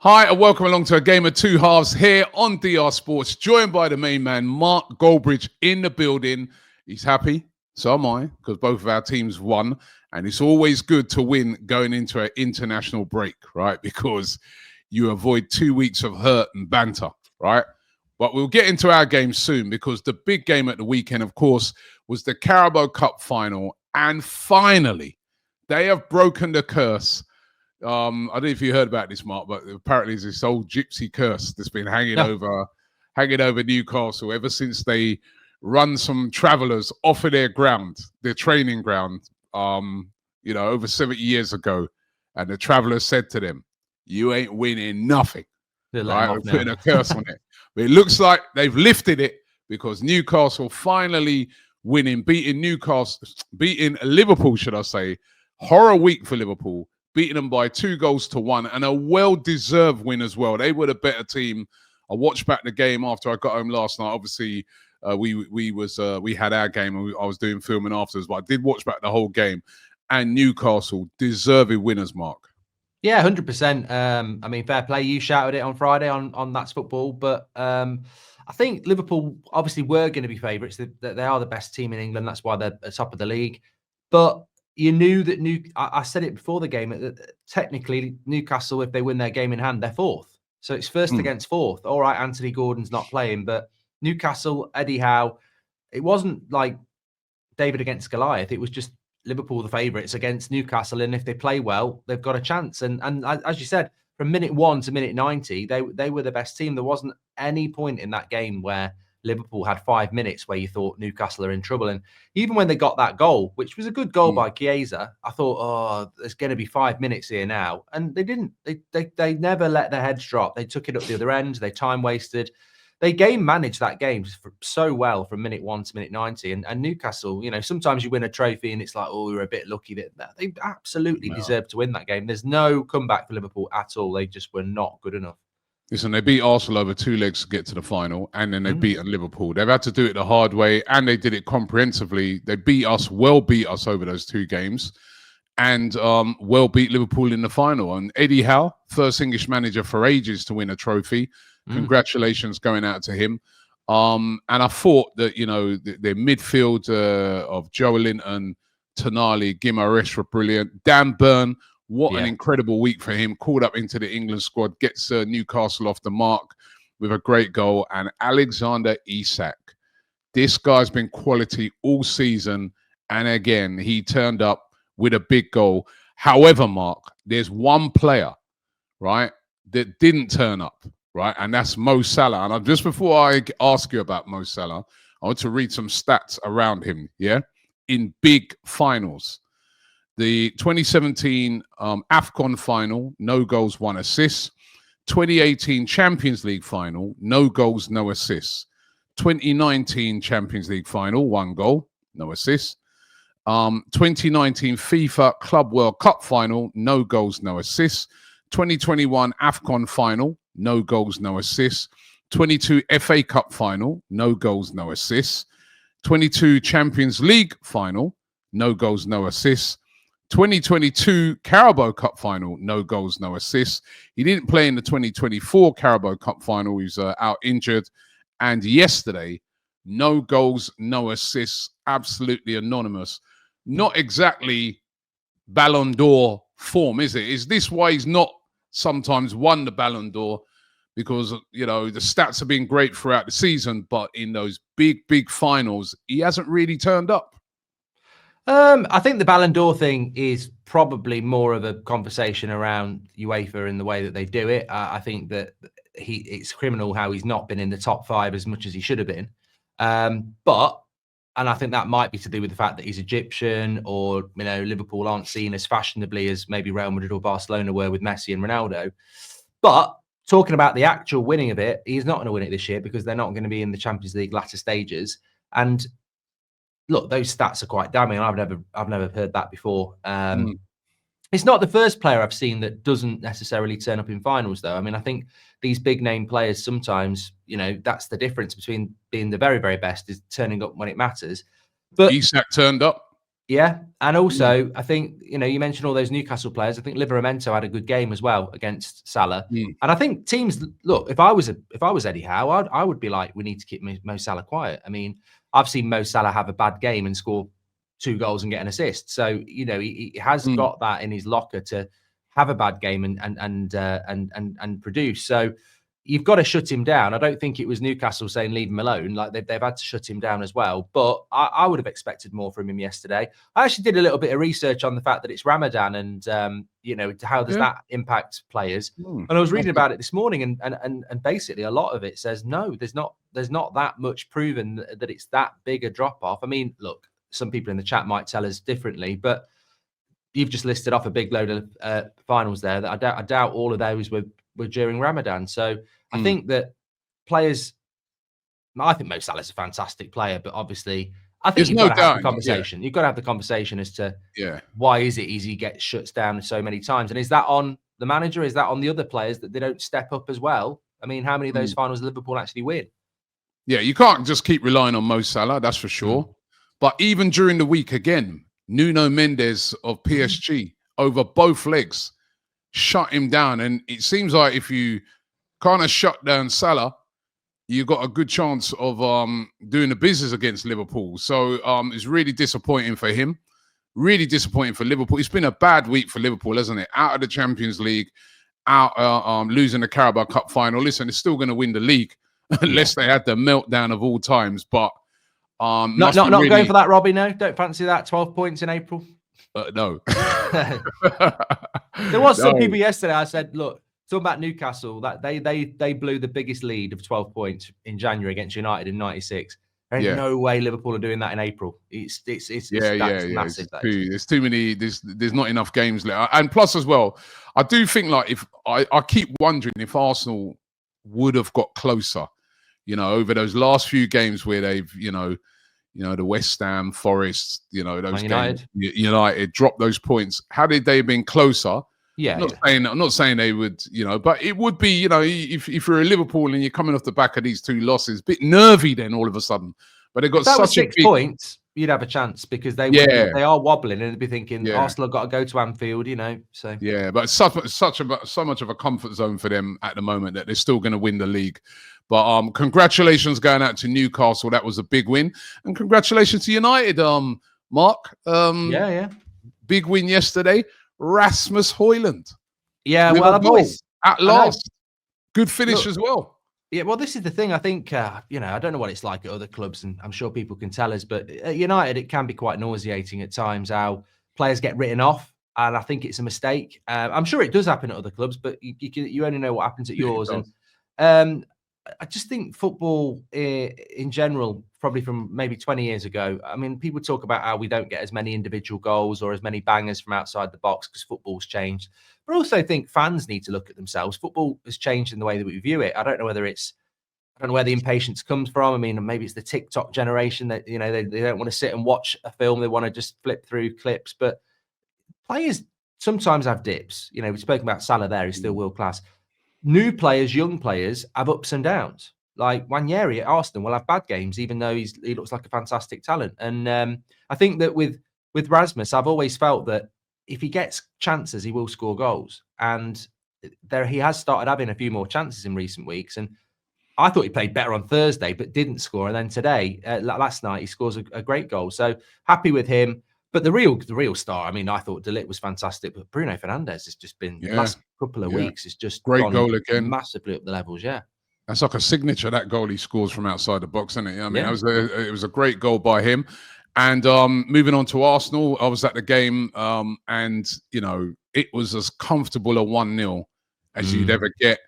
Hi, and welcome along to a game of two halves here on DR Sports, joined by the main man, Mark Goldbridge, in the building. He's happy, so am I, because both of our teams won, and it's always good to win going into an international break, right? Because you avoid 2 weeks of hurt and banter, right? But we'll get into our game soon, because the big game at the weekend, of course, was the Carabao Cup final, and finally, they have broken the curse. I don't know if you heard about this, Mark, but apparently there's this old gypsy curse that's been hanging over Newcastle ever since they run some travellers off of their ground, their training ground, over 70 years ago. And the travellers said to them, "You ain't winning nothing." Right? We're putting a curse on it. But it looks like they've lifted it, because Newcastle finally beating Liverpool, should I say. Horror week for Liverpool. Beating them by 2-1, and a well-deserved win as well. They were the better team. I watched back the game after I got home last night. Obviously, we had our game, and I was doing filming afterwards, but I did watch back the whole game. And Newcastle deserved winners, Mark. Yeah, 100%. I mean, fair play. You shouted it on Friday on That's Football, but I think Liverpool obviously were going to be favourites. They are the best team in England. That's why they're at top of the league. But you knew that I said it before the game, that technically Newcastle, if they win their game in hand, they're fourth. So it's first against fourth. All right, Anthony Gordon's not playing, but Newcastle, Eddie Howe, it wasn't like David against Goliath. It was just Liverpool the favourites against Newcastle, and if they play well, they've got a chance. And as you said, from minute 1 to minute 90, they were the best team. There wasn't any point in that game where Liverpool had 5 minutes where you thought Newcastle are in trouble. And even when they got that goal, which was a good goal by Chiesa, I thought, oh, there's going to be 5 minutes here now. And they didn't. They never let their heads drop. They took it up the other end. They time wasted. They game managed that game so well from minute 1 to minute 90. And Newcastle, sometimes you win a trophy and it's like, oh, we're a bit lucky. That they absolutely deserved to win that game. There's no comeback for Liverpool at all. They just were not good enough. Listen, they beat Arsenal over 2 legs to get to the final, and then they beaten Liverpool. They've had to do it the hard way, and they did it comprehensively. They beat us over those 2 games, and beat Liverpool in the final. And Eddie Howe, first English manager for ages to win a trophy. Congratulations going out to him. And I thought that, their midfield of Joe Linton, Tonali, Guimaraes were brilliant. Dan Burn, what an incredible week for him. Called up into the England squad, gets Newcastle off the mark with a great goal. And Alexander Isak. This guy's been quality all season. And again, he turned up with a big goal. However, Mark, there's one player, right, that didn't turn up, right? And that's Mo Salah. And just before I ask you about Mo Salah, I want to read some stats around him, in big finals. The 2017 AFCON final, no goals, 1 assist. 2018 Champions League final, no goals, no assists. 2019 Champions League final, 1 goal, no assists. 2019 FIFA Club World Cup final, no goals, no assists. 2021 AFCON final, no goals, no assists. 22 FA Cup final, no goals, no assists. 22 Champions League final, no goals, no assists. 2022 Carabao Cup final, no goals, no assists. He didn't play in the 2024 Carabao Cup final. He was out injured. And yesterday, no goals, no assists, absolutely anonymous. Not exactly Ballon d'Or form, is it? Is this why he's not sometimes won the Ballon d'Or? Because, the stats have been great throughout the season, but in those big finals, he hasn't really turned up. I think the Ballon d'Or thing is probably more of a conversation around UEFA and the way that they do it. I think that it's criminal how he's not been in the top 5 as much as he should have been. And I think that might be to do with the fact that he's Egyptian, or, Liverpool aren't seen as fashionably as maybe Real Madrid or Barcelona were with Messi and Ronaldo. But talking about the actual winning of it, he's not going to win it this year because they're not going to be in the Champions League latter stages. And look, those stats are quite damning. I've never heard that before. It's not the first player I've seen that doesn't necessarily turn up in finals, though. I mean, I think these big name players sometimes, that's the difference between being the very, very best is turning up when it matters. But Isak turned up. Yeah, and also I think you mentioned all those Newcastle players. I think Livramento had a good game as well against Salah, and I think teams look. If I was Eddie Howe, I would be like, we need to keep Mo Salah quiet. I mean, I've seen Mo Salah have a bad game and score 2 goals and get an assist. So he has got that in his locker to have a bad game and produce. So you've got to shut him down. I don't think it was Newcastle saying leave him alone. Like they've had to shut him down as well. But I would have expected more from him yesterday. I actually did a little bit of research on the fact that it's Ramadan and how does that impact players. And I was reading about it this morning, and basically a lot of it says no, there's not that much proven that it's that big a drop off. I mean, look, some people in the chat might tell us differently, but you've just listed off a big load of finals there that I doubt all of those were during Ramadan. So I think that players, I think Mo Salah's a fantastic player, but obviously I think you've got to have the conversation. You've got to have the conversation as to why is it he gets shut down so many times? And is that on the manager? Is that on the other players that they don't step up as well? I mean, how many of those finals Liverpool actually win? Yeah, you can't just keep relying on Mo Salah, that's for sure. But even during the week, again, Nuno Mendes of PSG over both legs shut him down. And it seems like if you kind of shut down Salah, you got a good chance of doing the business against Liverpool. So it's really disappointing for him. Really disappointing for Liverpool. It's been a bad week for Liverpool, hasn't it? Out of the Champions League, out losing the Carabao Cup final. Listen, they're still going to win the league unless they had the meltdown of all times. But not really going for that, Robbie. No, don't fancy that. 12 points in April. No. There was some people yesterday. I said, look, talking about Newcastle, that they blew the biggest lead of 12 points in January against United in '96. There ain't no way Liverpool are doing that in April. It's massive. There's too many. There's not enough games left. And plus, as well, I do think like if I keep wondering if Arsenal would have got closer, over those last few games where they've, the West Ham, Forest, those games, United dropped those points. How did they have been closer? I'm not saying they would, but it would be, if you're a Liverpool and you're coming off the back of these 2 losses, a bit nervy then all of a sudden. But they got such a 6 points, you'd have a chance because they are wobbling and they'd be thinking Arsenal have got to go to Anfield, So but it's so much of a comfort zone for them at the moment that they're still going to win the league. But congratulations going out to Newcastle. That was a big win, and congratulations to United, Mark. Big win yesterday. Rasmus Højlund. Yeah, well, I've always at last good finish as well. Yeah, well, this is the thing. I think I don't know what it's like at other clubs, and I'm sure people can tell us. But at United, it can be quite nauseating at times how players get written off, and I think it's a mistake. I'm sure it does happen at other clubs, but you only know what happens at yours. And I just think football in general, probably from maybe 20 years ago, I mean, people talk about how we don't get as many individual goals or as many bangers from outside the box because football's changed. But I also think fans need to look at themselves. Football has changed in the way that we view it. I don't know where the impatience comes from. I mean, maybe it's the TikTok generation that, they don't want to sit and watch a film. They want to just flip through clips. But players sometimes have dips. We've spoken about Salah there. He's still world class. New players, young players have ups and downs. Like Nwaneri at Arsenal will have bad games, even though he looks like a fantastic talent. And I think that with Rasmus, I've always felt that if he gets chances, he will score goals. And he has started having a few more chances in recent weeks. And I thought he played better on Thursday, but didn't score. And then today, last night, he scores a great goal. So happy with him. But the real star, I mean, I thought De Ligt was fantastic, but Bruno Fernandes has just been the last couple of weeks. It's just great goal again, massively up the levels. Yeah, that's like a signature, that goal he scores from outside the box, isn't it? I mean, it was a great goal by him. And moving on to Arsenal, I was at the game, and it was as comfortable a 1-0 as you'd ever get.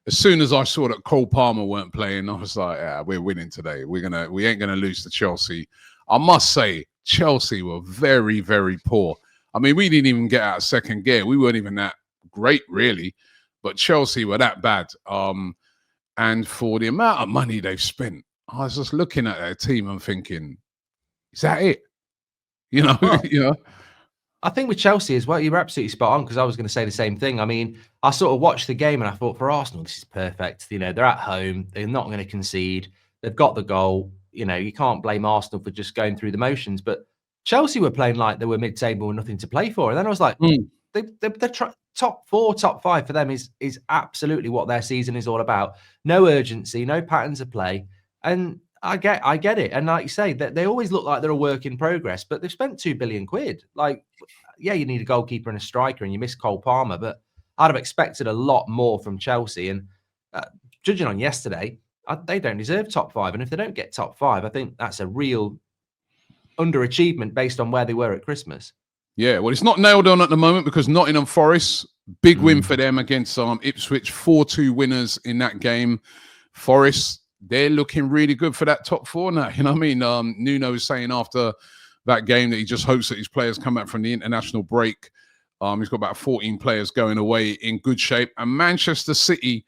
As soon as I saw that Cole Palmer weren't playing, I was like, we're winning today. We ain't gonna lose to Chelsea. I must say, Chelsea were very, very poor. I mean, we didn't even get out of second gear. We weren't even that great, really. But Chelsea were that bad. And for the amount of money they've spent, I was just looking at their team and thinking, is that it? I think with Chelsea as well, you're absolutely spot on, because I was going to say the same thing. I mean, I sort of watched the game and I thought, for Arsenal, this is perfect. They're at home. They're not going to concede. They've got the goal. You can't blame Arsenal for just going through the motions. But Chelsea were playing like they were mid-table with nothing to play for. And then I was like, they're top 4, top 5 for them is absolutely what their season is all about. No urgency, no patterns of play. And I get it. And like you say, they always look like they're a work in progress, but they've spent £2 billion. Like, yeah, you need a goalkeeper and a striker, and you miss Cole Palmer, but I'd have expected a lot more from Chelsea. And judging on yesterday, they don't deserve top 5. And if they don't get top 5, I think that's a real underachievement based on where they were at Christmas. Yeah, well, it's not nailed on at the moment because Nottingham Forest, big win for them against Ipswich, 4-2 winners in that game. Forest, they're looking really good for that top 4 now. You know what I mean? Nuno was saying after that game that he just hopes that his players come back from the international break. He's got about 14 players going away in good shape. And Manchester City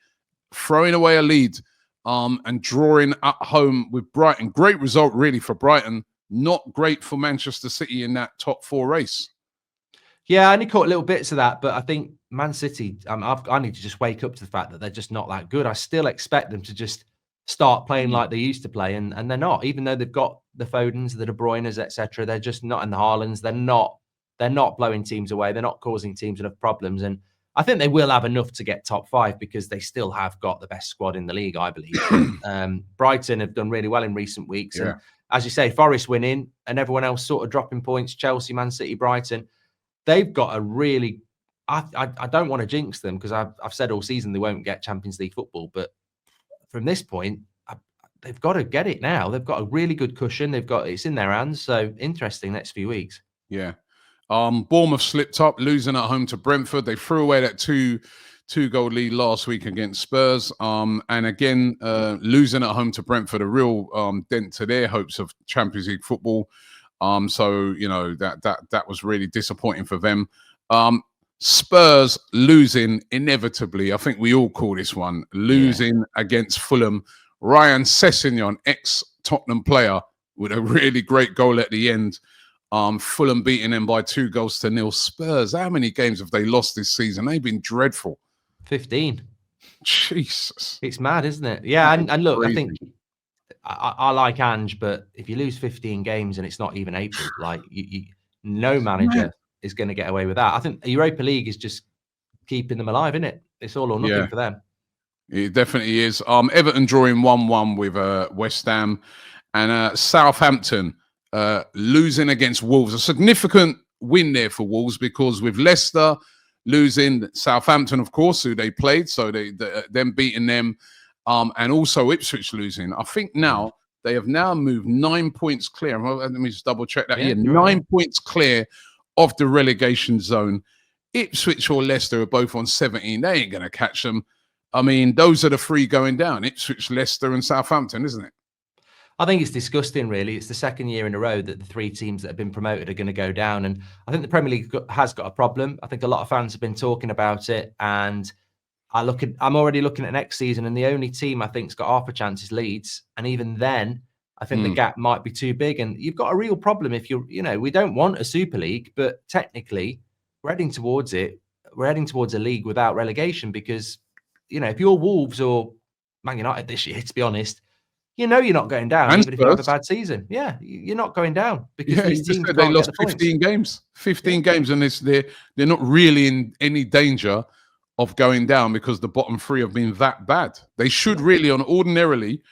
throwing away a lead and drawing at home with Brighton. Great result, really, for Brighton. Not great for Manchester City in that top 4 race. Yeah, I only caught little bits of that, but I think Man City, I need to just wake up to the fact that they're just not that good. I still expect them to just start playing like they used to play, and they're not. Even though they've got the Fodens, the De Bruynes, etc., they're just not, and the Haalands. They're not blowing teams away. They're not causing teams enough problems, and I think they will have enough to get top 5 because they still have got the best squad in the league, I believe. Brighton have done really well in recent weeks, and as you say, Forest winning and everyone else sort of dropping points. Chelsea, Man City, Brighton. They've got a really, I don't want to jinx them because I've said all season they won't get Champions League football. But from this point, they've got to get it now. They've got a really good cushion. It's in their hands. So interesting next few weeks. Yeah. Bournemouth slipped up, losing at home to Brentford. They threw away that two-goal lead last week against Spurs. And again, losing at home to Brentford, a real dent to their hopes of Champions League football. So, you know, that was really disappointing for them. Spurs losing inevitably. I think we all call this one. Losing against Fulham. Ryan Sessegnon, ex-Tottenham player, with a really great goal at the end. Fulham beating them by 2-0. Spurs, how many games have they lost this season? They've been dreadful. 15. Jesus. It's mad, isn't it? Yeah, and look, crazy. I think I like Ange, but if you lose 15 games and it's not even April, like no manager is going to get away with that. I think the Europa League is just keeping them alive, isn't it? It's all or nothing for them. It definitely is. Everton drawing 1-1 with West Ham, and Southampton losing against Wolves. A significant win there for Wolves because with Leicester losing, Southampton, of course, who they played, so them beating them. And also Ipswich losing. I think now they have now moved 9 points clear. Let me just double check that here. 9 points clear of the relegation zone. Ipswich or Leicester are both on 17. They ain't going to catch them. I mean, those are the 3 going down. Ipswich, Leicester and Southampton, isn't it? I think it's disgusting, really. It's the second year in a row that the 3 teams that have been promoted are going to go down. And I think the Premier League has got a problem. I think a lot of fans have been talking about it. And I'm already looking at next season, and the only team I think's got half a chance is Leeds. And even then, I think the gap might be too big. And you've got a real problem if we don't want a Super League, but technically we're heading towards it. We're heading towards a league without relegation because, if you're Wolves or Man United this year, to be honest, you're not going down, and even if you have a bad season. Yeah, you're not going down because these teams they lost 15 games. 15 games, and they're not really in any danger of going down because the bottom 3 have been that bad. They should really, ordinarily,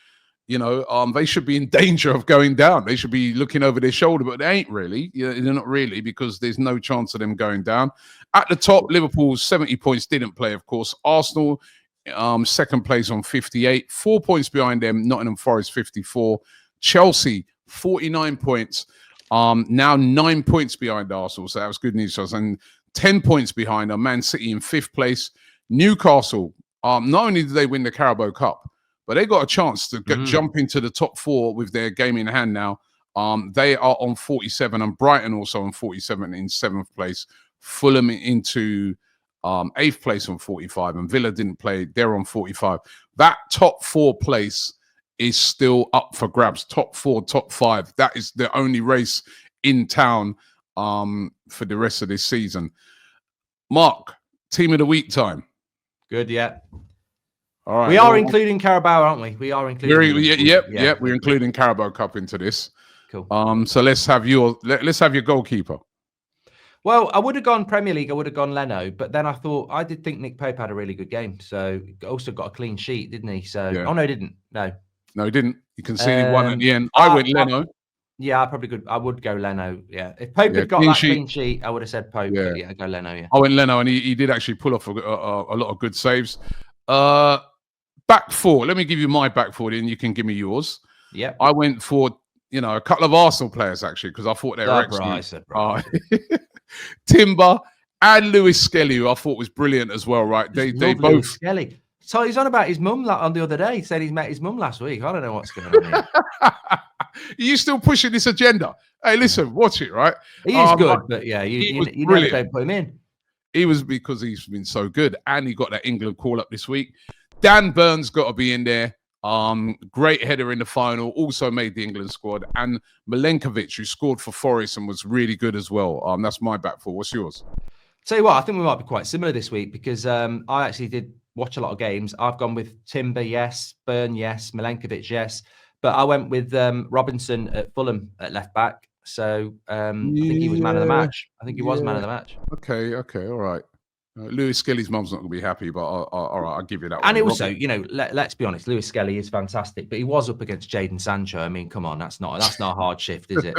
they should be in danger of going down. They should be looking over their shoulder, but they ain't really. They're not really because there's no chance of them going down. At the top, Liverpool 70 points, didn't play, of course. Arsenal, second place on 58, 4 points behind them. Nottingham Forest 54. Chelsea 49 points. Now 9 points behind Arsenal, so that was good news to us. And 10 points behind Man City in 5th place. Newcastle, not only did they win the Carabao Cup, but they got a chance to jump into the top 4 with their game in hand now. They are on 47, and Brighton also on 47 in 7th place. Fulham into 8th place on 45, and Villa didn't play. They're on 45. That top 4 place is still up for grabs. Top 4, top 5. That is the only race in town for the rest of this season. Mark, team of the week time. Good, yeah. All right. We are including Carabao, aren't we? We are including. We're including Carabao Cup into this. Cool. So let's have your goalkeeper. Well, I would have gone Premier League. I would have gone Leno, but then I did think Nick Pope had a really good game. So also got a clean sheet, didn't he? So Yeah. Oh no, he didn't. No, he didn't. He conceded one at the end. I went Leno. I would go Leno. Yeah, if Pope had got that clean sheet, I would have said Pope. Yeah, but yeah, go Leno. Yeah, I went Leno, and he did actually pull off a lot of good saves. Back four. Let me give you my back four, and you can give me yours. Yeah, I went for a couple of Arsenal players actually because I thought they were excellent. Timber and Lewis Skelly, who I thought was brilliant as well. Right, they both. Skelly. So he's on about his mum on the other day. He said he's met his mum last week. I don't know what's going on here. Are you still pushing this agenda? Hey, listen, watch it, right? He is good, but yeah, you never don't put him in. He was, because he's been so good, and he got that England call up this week. Dan Burns got to be in there. Great header in the final, also made the England squad. And Milenkovic, who scored for Forest and was really good as well. That's my back four. What's yours? Tell you what, I think we might be quite similar this week because I actually did watch a lot of games. I've gone with Timber, yes. Burn, yes. Milenkovic, yes. But I went with Robinson at Fulham at left back. So I think he was man of the match. I think he was man of the match. Okay, all right. Lewis Skelly's mum's not going to be happy, but all right, I'll give you that and one. Also, let's be honest, Lewis Skelly is fantastic, but he was up against Jadon Sancho. I mean, come on, that's not a hard shift, is it?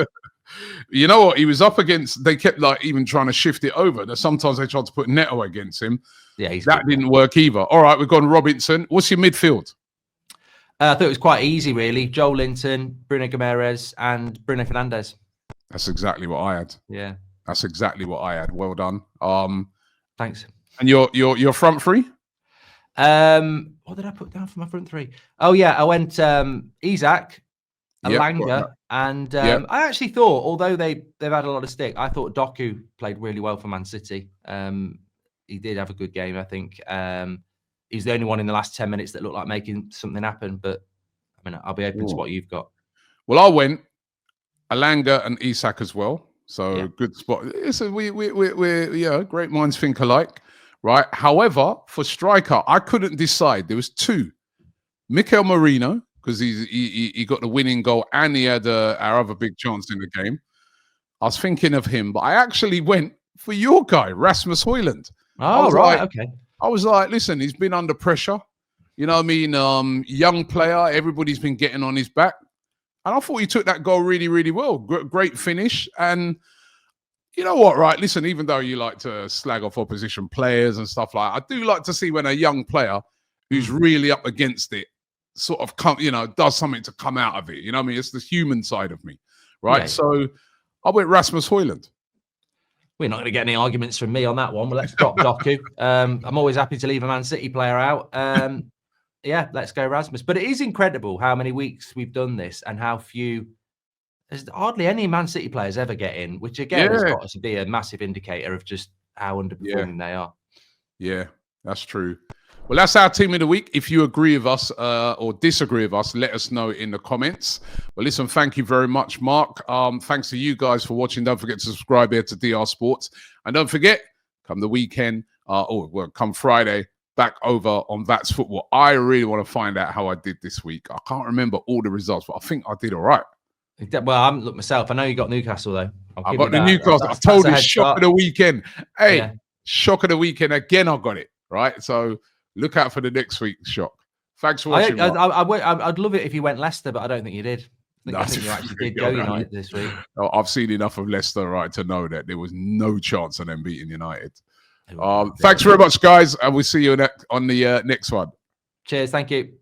You know what? He was up against, they kept even trying to shift it over. Sometimes they tried to put Neto against him. Yeah, that didn't work either. All right, we've gone Robinson. What's your midfield? I thought it was quite easy, really. Joel Linton, Bruno Guimaraes, and Bruno Fernandes. That's exactly what I had. Yeah, that's exactly what I had. Well done. Thanks. And your front three? What did I put down for my front three? Oh yeah, I went Isak, Alanga, and I actually thought, although they've had a lot of stick, I thought Doku played really well for Man City. He did have a good game, I think. He's the only one in the last 10 minutes that looked like making something happen. But I mean, I'll be open to what you've got. Well, I went Alanga and Isak as well. So good spot. We're great minds think alike, right? However, for striker, I couldn't decide. There was two: Mikel Merino, because he got the winning goal and he had our other big chance in the game. I was thinking of him, but I actually went for your guy, Rasmus Højlund. Oh, right, okay. I was like, listen, he's been under pressure. You know what I mean? Young player, everybody's been getting on his back. And I thought he took that goal really, really well. Great finish. And you know what, right? Listen, even though you like to slag off opposition players and stuff like that, I do like to see when a young player who's really up against it sort of does something to come out of it. You know what I mean? It's the human side of me, right? Yeah. So I went Rasmus Højlund. We're not going to get any arguments from me on that one. Well, let's drop Doku. I'm always happy to leave a Man City player out. Yeah, let's go Rasmus. But it is incredible how many weeks we've done this and how few, there's hardly any Man City players ever get in, which again has got to be a massive indicator of just how underperforming they are. Yeah, that's true. Well, that's our team of the week. If you agree with us or disagree with us, let us know in the comments. Well, listen, thank you very much, Mark. Thanks to you guys for watching. Don't forget to subscribe here to DR Sports. And don't forget, come the weekend, come Friday, back over on That's Football. I really want to find out how I did this week. I can't remember all the results, but I think I did all right. Well, I haven't looked myself. I know you got Newcastle, though. I got the Newcastle. I told you, shock of the weekend. Hey, shock of the weekend. Again, I got it, right? So look out for the next week's shock. Thanks for watching. I'd love it if you went Leicester, but I don't think you did. I think you actually did go United this week. I've seen enough of Leicester, right, to know that there was no chance of them beating United. Thanks very much, guys, and we'll see you on the next one. Cheers. Thank you.